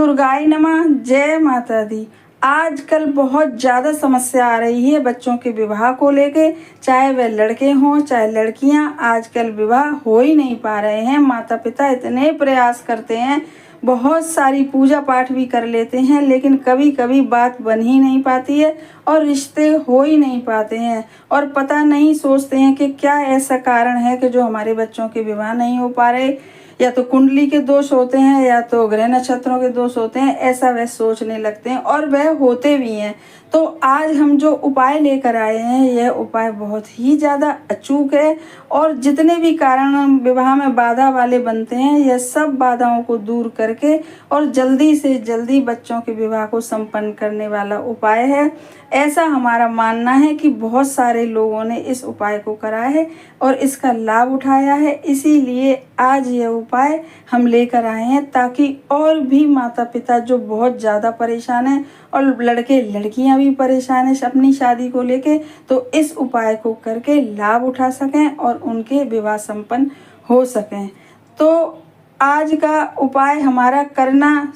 दुर्गाय नमः। जय माता दी। आजकल बहुत ज़्यादा समस्या आ रही है बच्चों के विवाह को लेके, चाहे वह लड़के हों चाहे लड़कियां। आजकल विवाह हो ही नहीं पा रहे हैं। माता पिता इतने प्रयास करते हैं, बहुत सारी पूजा पाठ भी कर लेते हैं, लेकिन कभी कभी बात बन ही नहीं पाती है और रिश्ते हो ही नहीं पाते हैं। और पता नहीं सोचते हैं कि क्या ऐसा कारण है कि जो हमारे बच्चों के विवाह नहीं हो पा रहे। या तो कुंडली के दोष होते हैं या तो ग्रह नक्षत्रों के दोष होते हैं, ऐसा वह सोचने लगते हैं और वह होते भी हैं। तो आज हम जो उपाय लेकर आए हैं, यह उपाय बहुत ही ज़्यादा अचूक है और जितने भी कारण विवाह में बाधा वाले बनते हैं, यह सब बाधाओं को दूर करके और जल्दी से जल्दी बच्चों के विवाह को संपन्न करने वाला उपाय है। ऐसा हमारा मानना है कि बहुत सारे लोगों ने इस उपाय को करा है और इसका लाभ उठाया है। इसीलिए आज यह उपाय हम लेकर आए हैं, ताकि और भी माता पिता जो बहुत ज़्यादा परेशान हैं और लड़के लड़कियां भी परेशान हैं अपनी शादी को लेके, तो इस उपाय को करके लाभ उठा सकें और उनके विवाह संपन्न हो सकें। तो आज का उपाय हमारा करना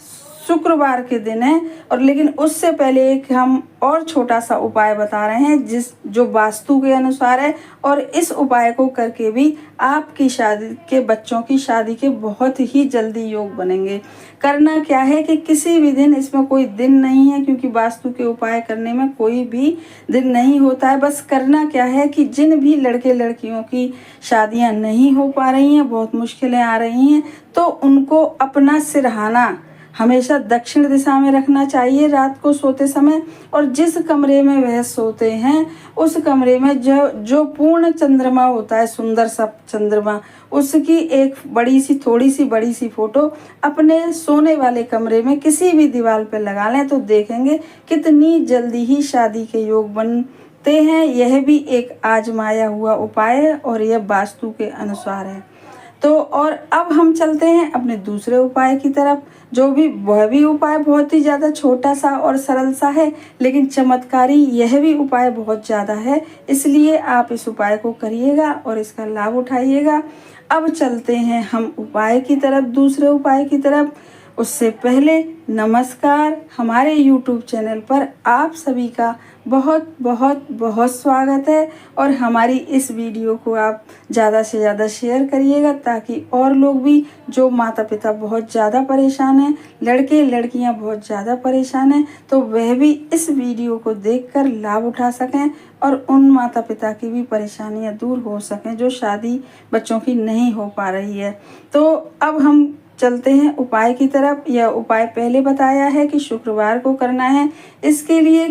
शुक्रवार के दिन है, और लेकिन उससे पहले एक हम और छोटा सा उपाय बता रहे हैं जो वास्तु के अनुसार है, और इस उपाय को करके भी आपकी शादी के बच्चों की शादी के बहुत ही जल्दी योग बनेंगे। करना क्या है कि किसी भी दिन, इसमें कोई दिन नहीं है क्योंकि वास्तु के उपाय करने में कोई भी दिन नहीं होता है। बस करना क्या है कि जिन भी लड़के लड़कियों की शादियां नहीं हो पा रही हैं, बहुत मुश्किलें आ रही हैं, तो उनको अपना सिरहाना हमेशा दक्षिण दिशा में रखना चाहिए रात को सोते समय। और जिस कमरे में वह सोते हैं, उस कमरे में जो पूर्ण चंद्रमा होता है, सुंदर सा चंद्रमा, उसकी एक बड़ी सी थोड़ी सी बड़ी सी फोटो अपने सोने वाले कमरे में किसी भी दीवार पर लगा लें, तो देखेंगे कितनी जल्दी ही शादी के योग बनते हैं। यह भी एक आजमाया हुआ उपाय है और यह वास्तु के अनुसार है। तो और अब हम चलते हैं अपने दूसरे उपाय की तरफ, वह भी उपाय बहुत ही ज़्यादा छोटा सा और सरल सा है, लेकिन चमत्कारी यह भी उपाय बहुत ज़्यादा है। इसलिए आप इस उपाय को करिएगा और इसका लाभ उठाइएगा। अब चलते हैं हम उपाय की तरफ, दूसरे उपाय की तरफ। उससे पहले नमस्कार। हमारे YouTube चैनल पर आप सभी का बहुत बहुत बहुत स्वागत है, और हमारी इस वीडियो को आप ज़्यादा से ज़्यादा शेयर करिएगा, ताकि और लोग भी, जो माता पिता बहुत ज़्यादा परेशान हैं, लड़के लड़कियां बहुत ज़्यादा परेशान हैं, तो वह भी इस वीडियो को देखकर लाभ उठा सकें और उन माता पिता की भी परेशानियां दूर हो सकें जो शादी बच्चों की नहीं हो पा रही है। तो अब हम चलते हैं उपाय की तरफ। यह उपाय पहले बताया है कि शुक्रवार को करना है। इसके लिए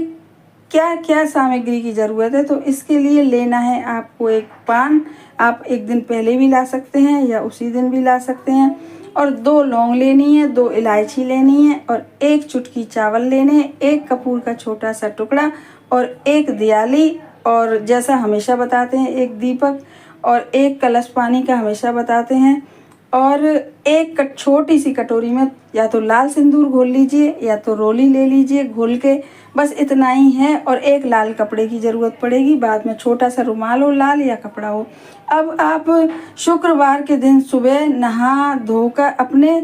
क्या क्या सामग्री की ज़रूरत है, तो इसके लिए लेना है आपको एक पान। आप एक दिन पहले भी ला सकते हैं या उसी दिन भी ला सकते हैं, और 2 लौंग लेनी है, 2 इलायची लेनी है, और 1 चुटकी चावल लेने हैं, 1 कपूर का छोटा सा टुकड़ा, और 1 दियाली, और जैसा हमेशा बताते हैं 1 दीपक, और 1 कलश पानी का हमेशा बताते हैं, और 1 छोटी सी कटोरी में या तो लाल सिंदूर घोल लीजिए या तो रोली ले लीजिए घोल के, बस इतना ही है। और 1 लाल कपड़े की ज़रूरत पड़ेगी, बाद में छोटा सा रुमाल हो, लाल या कपड़ा हो। अब आप शुक्रवार के दिन सुबह नहा धोकर अपने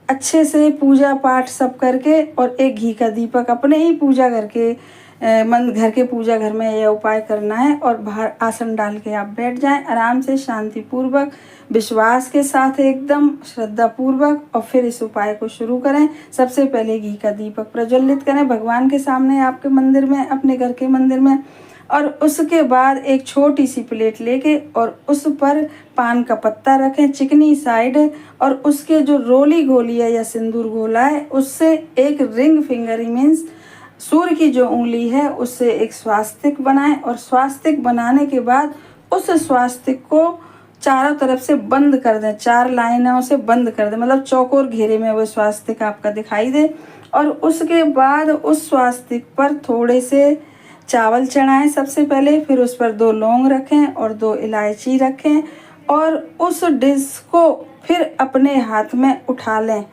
अच्छे से पूजा पाठ सब करके, और 1 घी का दीपक अपने ही पूजा घर के घर के पूजा घर में यह उपाय करना है, और बाहर आसन डाल के आप बैठ जाएं आराम से, शांति पूर्वक, विश्वास के साथ, एकदम श्रद्धा पूर्वक, और फिर इस उपाय को शुरू करें। सबसे पहले घी का दीपक प्रज्वलित करें भगवान के सामने, आपके मंदिर में, अपने घर के मंदिर में, और उसके बाद एक छोटी सी प्लेट लेके और उस पर पान का पत्ता रखें चिकनी साइड, और उसके जो रोली घोली है या सिंदूर घोला है, उससे एक रिंग फिंगर मीन्स सूर्य की जो उंगली है उससे एक स्वास्तिक बनाएं, और स्वास्तिक बनाने के बाद उस स्वास्तिक को चारों तरफ से बंद कर दें, 4 लाइनों से बंद कर दें, मतलब चौकोर घेरे में वो स्वास्तिक आपका दिखाई दे। और उसके बाद उस स्वास्तिक पर थोड़े से चावल चढ़ाएं सबसे पहले, फिर उस पर 2 लौंग रखें और 2 इलायची रखें, और उस डिश को फिर अपने हाथ में उठा लें,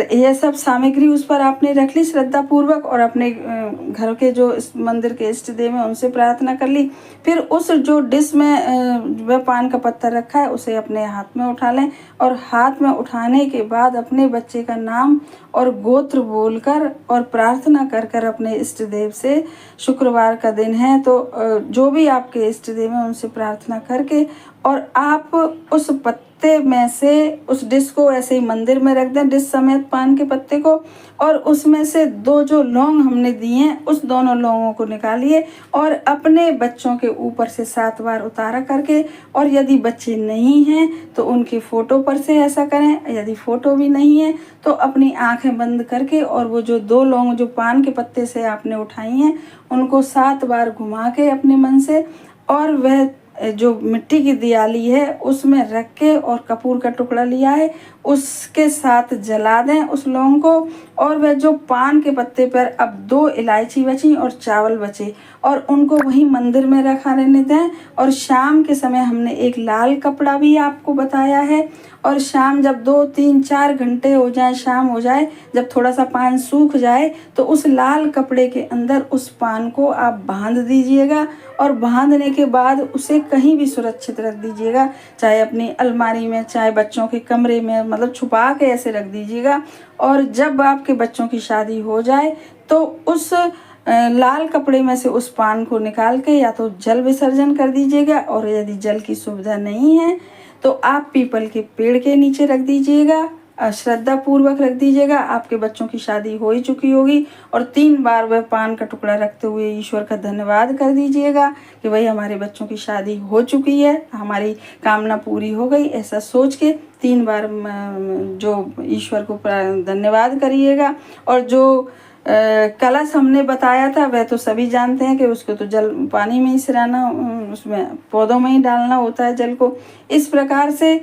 ये सब सामग्री उस पर आपने रख ली श्रद्धा पूर्वक, और अपने घर के जो इस मंदिर के इष्ट देव हैं उनसे प्रार्थना कर ली। फिर उस जो डिश में वह पान का पत्ता रखा है उसे अपने हाथ में उठा लें, और हाथ में उठाने के बाद अपने बच्चे का नाम और गोत्र बोलकर और प्रार्थना कर कर अपने इष्ट देव से, शुक्रवार का दिन है तो जो भी आपके इष्ट देव हैं उनसे प्रार्थना करके, और आप उस पत्ते में से उस डिश को ऐसे ही मंदिर में रख दें, डिश समेत पान के पत्ते को, और उसमें से 2 जो लौंग हमने दिए हैं उस दोनों लौंगों को निकालिए और अपने बच्चों के ऊपर से 7 बार उतारा करके, और यदि बच्चे नहीं हैं तो उनकी फ़ोटो पर से ऐसा करें, यदि फ़ोटो भी नहीं है तो अपनी आंखें बंद करके, और वो जो 2 लौंग जो पान के पत्ते से आपने उठाई हैं उनको 7 बार घुमा के अपने मन से, और वह जो मिट्टी की दियाली है उसमें रख के, और कपूर का टुकड़ा लिया है उसके साथ जला दें उस लौंग को। और वह जो पान के पत्ते पर अब 2 इलायची बची और चावल बचे, और उनको वहीं मंदिर में रखा रहने दें। और शाम के समय हमने एक लाल कपड़ा भी आपको बताया है, और शाम जब 2, 3, 4 घंटे हो जाए, शाम हो जाए, जब थोड़ा सा पान सूख जाए तो उस लाल कपड़े के अंदर उस पान को आप बांध दीजिएगा, और बांधने के बाद उसे कहीं भी सुरक्षित रख दीजिएगा, चाहे अपनी अलमारी में, चाहे बच्चों के कमरे में, मतलब छुपा के ऐसे रख दीजिएगा। और जब आपके बच्चों की शादी हो जाए तो उस लाल कपड़े में से उस पान को निकाल के या तो जल विसर्जन कर दीजिएगा, और यदि जल की सुविधा नहीं है तो आप पीपल के पेड़ के नीचे रख दीजिएगा, श्रद्धा पूर्वक रख दीजिएगा। आपके बच्चों की शादी हो ही चुकी होगी, और 3 बार वह पान का टुकड़ा रखते हुए ईश्वर का धन्यवाद कर दीजिएगा कि भाई हमारे बच्चों की शादी हो चुकी है, हमारी कामना पूरी हो गई, ऐसा सोच के 3 बार जो ईश्वर को धन्यवाद करिएगा। और जो कलश हमने बताया था वह तो सभी जानते हैं कि उसको तो जल पानी में ही सिराना, उसमें पौधों में ही डालना होता है जल को। इस प्रकार से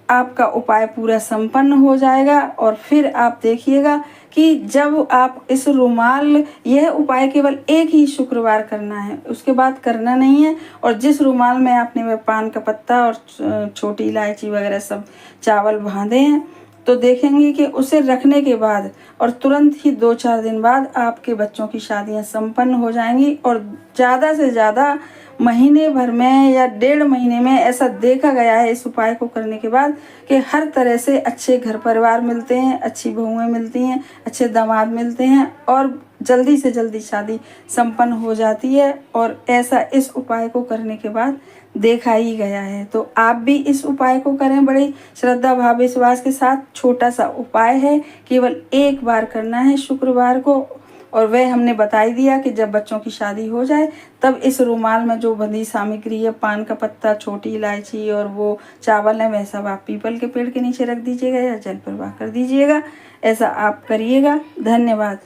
आपका उपाय पूरा संपन्न हो जाएगा। और फिर आप देखिएगा कि जब आप इस रुमाल, यह उपाय केवल एक ही शुक्रवार करना है, उसके बाद करना नहीं है। और जिस रुमाल में आपने वह पान का पत्ता और छोटी इलायची वगैरह सब चावल बांधे हैं, तो देखेंगे कि उसे रखने के बाद और तुरंत ही 2-4 दिन बाद आपके बच्चों की शादियां संपन्न हो जाएंगी। और ज़्यादा से ज़्यादा महीने भर में या 1.5 महीने में ऐसा देखा गया है इस उपाय को करने के बाद कि हर तरह से अच्छे घर परिवार मिलते हैं, अच्छी बहुएं मिलती हैं, अच्छे दामाद मिलते हैं, और जल्दी से जल्दी शादी संपन्न हो जाती है। और ऐसा इस उपाय को करने के बाद देखा ही गया है। तो आप भी इस उपाय को करें बड़ी श्रद्धा भाव विश्वास के साथ। छोटा सा उपाय है, केवल एक बार करना है शुक्रवार को, और वह हमने बता ही दिया कि जब बच्चों की शादी हो जाए तब इस रुमाल में जो बंधी सामग्री है, पान का पत्ता, छोटी इलायची और वो चावल है, वह सब आप पीपल के पेड़ के नीचे रख दीजिएगा या जल प्रवाह कर दीजिएगा। ऐसा आप करिएगा। धन्यवाद।